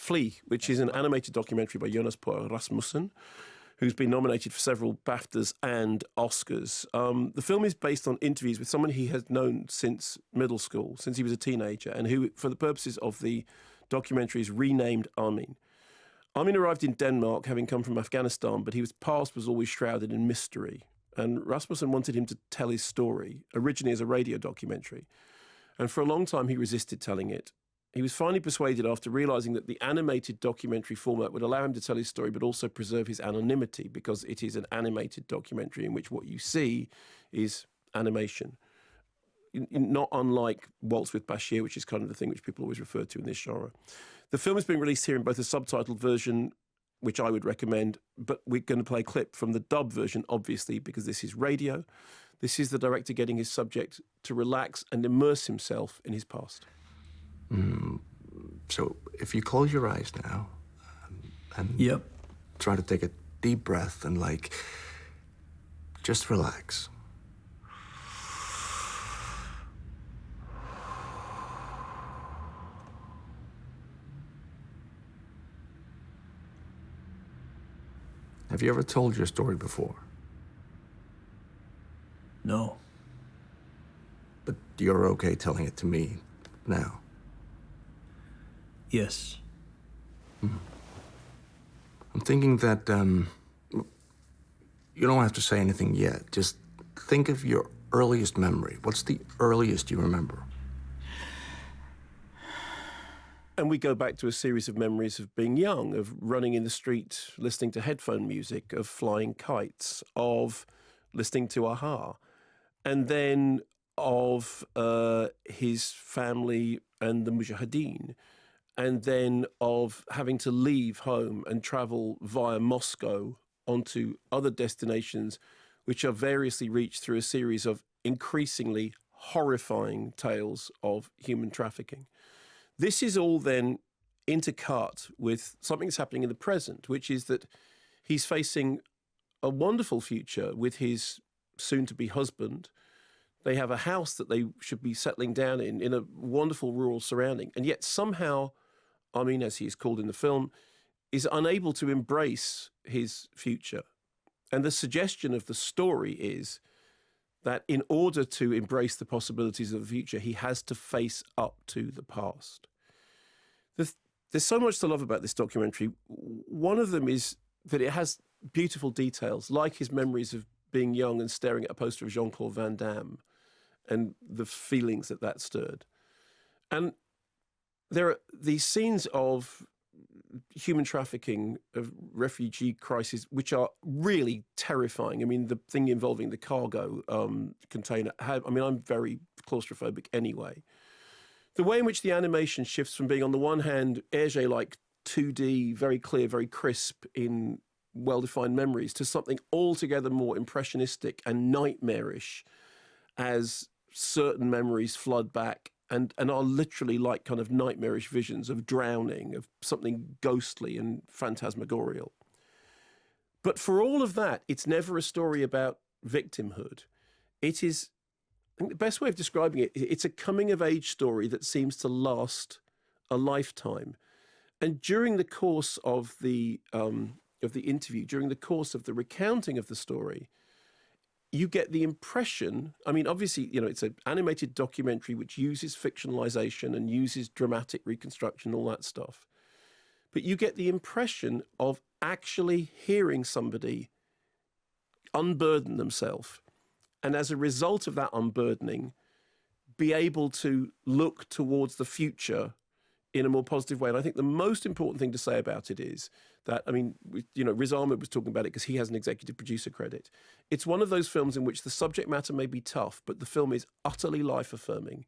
Flea, which is an animated documentary by Jonas Poe Rasmussen, who's been nominated for several BAFTAs and Oscars. The film is based on interviews with someone he has known since middle school, since he was a teenager, and who, for the purposes of the documentary, is renamed Amin. Amin arrived in Denmark, having come from Afghanistan, but his past was always shrouded in mystery. And Rasmussen wanted him to tell his story, originally as a radio documentary. And for a long time, he resisted telling it. He was finally persuaded after realising that the animated documentary format would allow him to tell his story but also preserve his anonymity, because it is an animated documentary in which what you see is animation. Not unlike Waltz with Bashir, which is kind of the thing which people always refer to in this genre. The film has been released here in both a subtitled version, which I would recommend, but we're going to play a clip from the dub version, obviously, because this is radio. This is the director getting his subject to relax and immerse himself in his past. So if you close your eyes now and Yep. try to take a deep breath and just relax. Have you ever told your story before? No. But you're okay telling it to me now? Yes. I'm thinking that you don't have to say anything yet. Just think of your earliest memory. What's the earliest you remember? And we go back to a series of memories of being young, of running in the street, listening to headphone music, of flying kites, of listening to Aha, and then of his family and the Mujahideen, and then of having to leave home and travel via Moscow onto other destinations, which are variously reached through a series of increasingly horrifying tales of human trafficking. This is all then intercut with something that's happening in the present, which is that he's facing a wonderful future with his soon-to-be husband. They have a house that they should be settling down in a wonderful rural surrounding. And yet somehow, Amin, as he is called in the film, is unable to embrace his future. And the suggestion of the story is that in order to embrace the possibilities of the future, he has to face up to the past. There's so much to love about this documentary. One of them is that it has beautiful details, like his memories of being young and staring at a poster of Jean-Claude Van Damme and the feelings that that stirred. And there are these scenes of human trafficking, of refugee crisis, which are really terrifying. I mean, the thing involving the cargo container, I'm very claustrophobic anyway. The way in which the animation shifts from being, on the one hand, Hergé-like 2D, very clear, very crisp in well-defined memories, to something altogether more impressionistic and nightmarish as certain memories flood back and are literally like kind of nightmarish visions of drowning, of something ghostly and phantasmagorial. But for all of that, it's never a story about victimhood. It is, I think the best way of describing it, it's a coming-of-age story that seems to last a lifetime. And during the course of the interview, during the course of the recounting of the story, you get the impression, obviously, it's an animated documentary which uses fictionalization and uses dramatic reconstruction, all that stuff. But you get the impression of actually hearing somebody unburden themselves. And as a result of that unburdening, be able to look towards the future in a more positive way. And I think the most important thing to say about it is that, Riz Ahmed was talking about it because he has an executive producer credit. It's one of those films in which the subject matter may be tough, but the film is utterly life-affirming.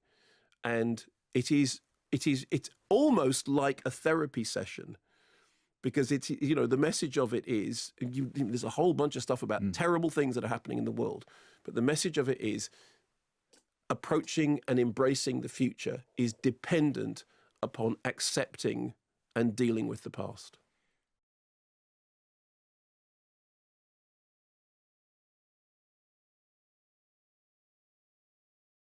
And it's almost like a therapy session, because it's, the message of it is, there's a whole bunch of stuff about terrible things that are happening in the world, but the message of it is approaching and embracing the future is dependent upon accepting and dealing with the past.